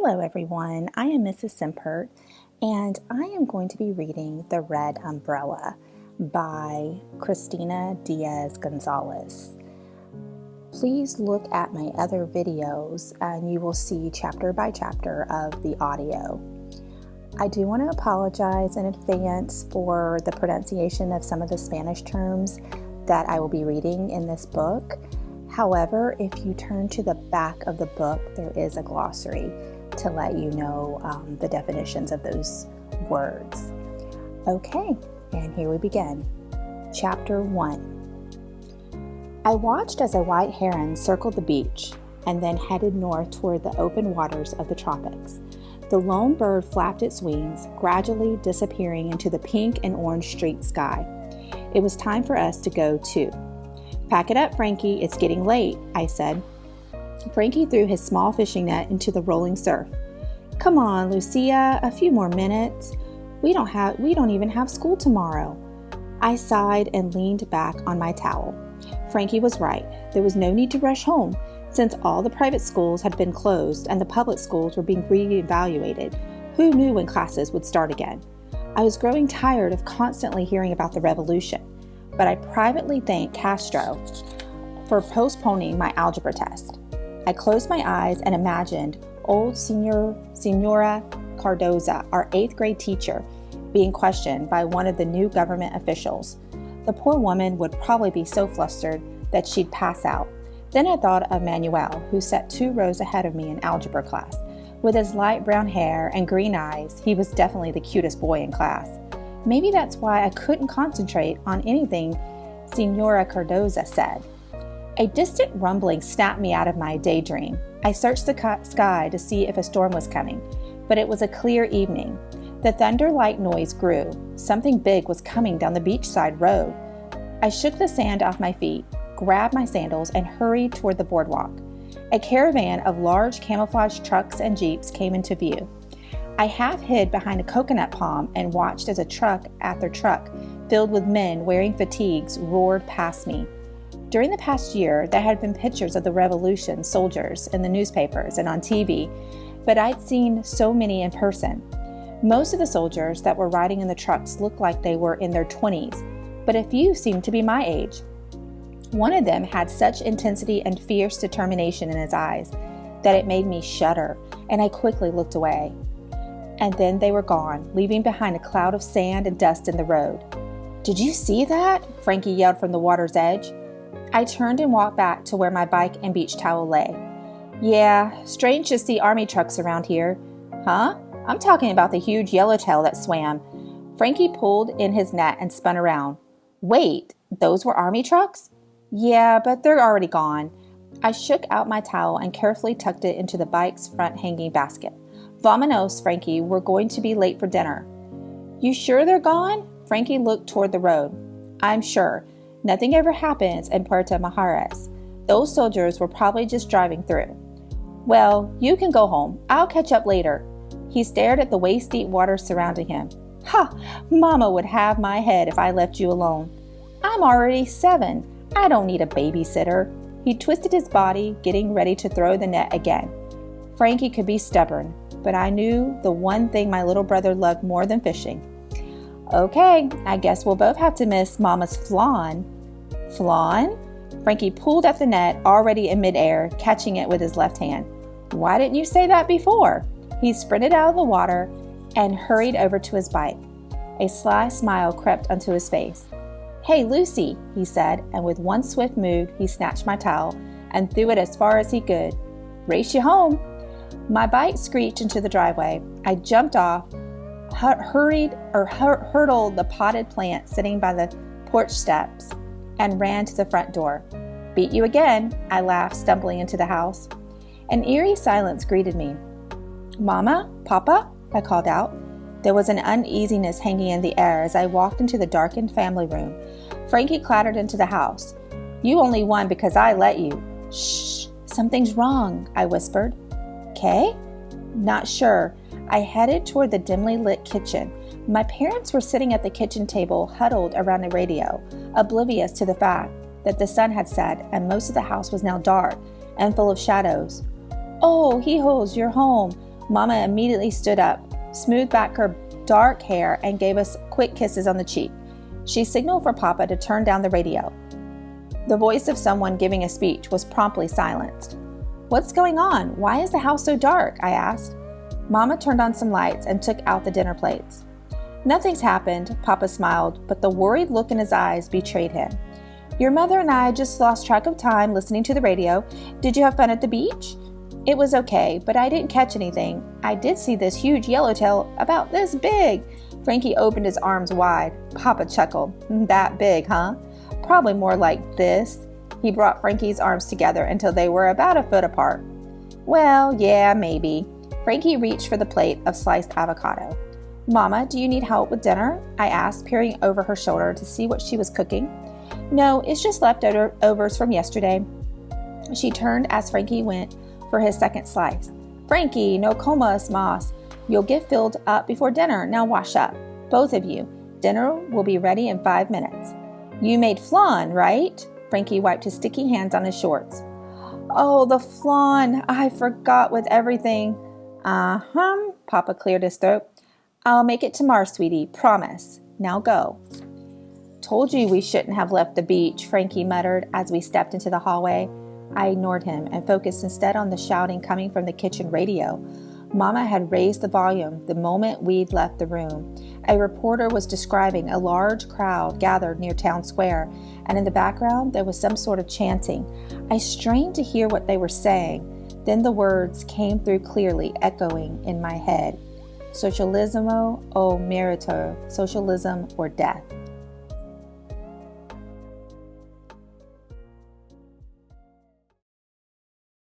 Hello everyone, I am Mrs. Simpert and I am going to be reading The Red Umbrella by Christina Diaz-Gonzalez. Please look at my other videos and you will see chapter by chapter of the audio. I do want to apologize in advance for the pronunciation of some of the Spanish terms that I will be reading in this book. However, if you turn to the back of the book, there is a glossary to let you know the definitions of those words. Okay, and here we begin. Chapter 1. I watched as a white heron circled the beach and then headed north toward the open waters of the tropics. The lone bird flapped its wings, gradually disappearing into the pink and orange streaked sky. It was time for us to go too. "Pack it up, Frankie, it's getting late," I said. Frankie threw his small fishing net into the rolling surf. "Come on, Lucia, a few more minutes. We don't even have school tomorrow." I sighed and leaned back on my towel. Frankie was right. There was no need to rush home, since all the private schools had been closed and the public schools were being reevaluated. Who knew when classes would start again? I was growing tired of constantly hearing about the revolution, but I privately thanked Castro for postponing my algebra test. I closed my eyes and imagined old Senora Cardoza, our 8th grade teacher, being questioned by one of the new government officials. The poor woman would probably be so flustered that she'd pass out. Then I thought of Manuel, who sat 2 rows ahead of me in algebra class. With his light brown hair and green eyes, he was definitely the cutest boy in class. Maybe that's why I couldn't concentrate on anything Senora Cardoza said. A distant rumbling snapped me out of my daydream. I searched the sky to see if a storm was coming, but it was a clear evening. The thunder-like noise grew. Something big was coming down the beachside road. I shook the sand off my feet, grabbed my sandals, and hurried toward the boardwalk. A caravan of large camouflage trucks and jeeps came into view. I half hid behind a coconut palm and watched as a truck after truck, filled with men wearing fatigues, roared past me. During the past year, there had been pictures of the revolution soldiers in the newspapers and on TV, but I'd seen so many in person. Most of the soldiers that were riding in the trucks looked like they were in their 20s, but a few seemed to be my age. One of them had such intensity and fierce determination in his eyes that it made me shudder, and I quickly looked away. And then they were gone, leaving behind a cloud of sand and dust in the road. "Did you see that?" Frankie yelled from the water's edge. I turned and walked back to where my bike and beach towel lay. "Yeah, strange to see army trucks around here." "Huh? I'm talking about the huge yellowtail that swam." Frankie pulled in his net and spun around. "Wait, those were army trucks?" "Yeah, but they're already gone." I shook out my towel and carefully tucked it into the bike's front hanging basket. "Vamonos, Frankie, we're going to be late for dinner." "You sure they're gone?" Frankie looked toward the road. "I'm sure. Nothing ever happens in Puerto Majares. Those soldiers were probably just driving through." "Well, you can go home. I'll catch up later." He stared at the waist-deep water surrounding him. "Ha! Mama would have my head if I left you alone." "I'm already 7. I don't need a babysitter." He twisted his body, getting ready to throw the net again. Frankie could be stubborn, but I knew the one thing my little brother loved more than fishing. "Okay, I guess we'll both have to miss Mama's flan." "Flan?" Frankie pulled at the net, already in midair, catching it with his left hand. "Why didn't you say that before?" He sprinted out of the water and hurried over to his bike. A sly smile crept onto his face. "Hey, Lucy," he said, and with one swift move, he snatched my towel and threw it as far as he could. "Race you home." My bike screeched into the driveway. I jumped off, hurdled the potted plant sitting by the porch steps, and ran to the front door. "Beat you again," I laughed, stumbling into the house. An eerie silence greeted me. "Mama? Papa?" I called out. There was an uneasiness hanging in the air as I walked into the darkened family room. Frankie clattered into the house. "You only won because I let you." "Shh, something's wrong," I whispered. "Kay?" "Not sure." I headed toward the dimly lit kitchen. My parents were sitting at the kitchen table, huddled around the radio, oblivious to the fact that the sun had set and most of the house was now dark and full of shadows. "Oh, hee-hoes, you're home. Mama immediately stood up, smoothed back her dark hair, and gave us quick kisses on the cheek. She signaled for Papa to turn down the radio. The voice of someone giving a speech was promptly silenced. "What's going on? Why is the house so dark?" I asked. Mama turned on some lights and took out the dinner plates. "Nothing's happened," Papa smiled, but the worried look in his eyes betrayed him. "Your mother and I just lost track of time listening to the radio. Did you have fun at the beach?" "It was okay, but I didn't catch anything. I did see this huge yellowtail about this big." Frankie opened his arms wide. Papa chuckled. "That big, huh? Probably more like this." He brought Frankie's arms together until they were about a foot apart. "Well, yeah, maybe." Frankie reached for the plate of sliced avocado. "Mama, do you need help with dinner?" I asked, peering over her shoulder to see what she was cooking. "No, it's just leftovers from yesterday." She turned as Frankie went for his second slice. "Frankie, no comas mas. You'll get filled up before dinner. Now wash up. Both of you. Dinner will be ready in 5 minutes." "You made flan, right?" Frankie wiped his sticky hands on his shorts. "Oh, the flan. I forgot with everything." Papa cleared his throat. "I'll make it tomorrow, sweetie. Promise. Now go." "Told you we shouldn't have left the beach," Frankie muttered as we stepped into the hallway. I ignored him and focused instead on the shouting coming from the kitchen radio. Mama had raised the volume the moment we'd left the room. A reporter was describing a large crowd gathered near town square, and in the background there was some sort of chanting. I strained to hear what they were saying. Then the words came through clearly, echoing in my head. "Socialismo o merito, socialism or death."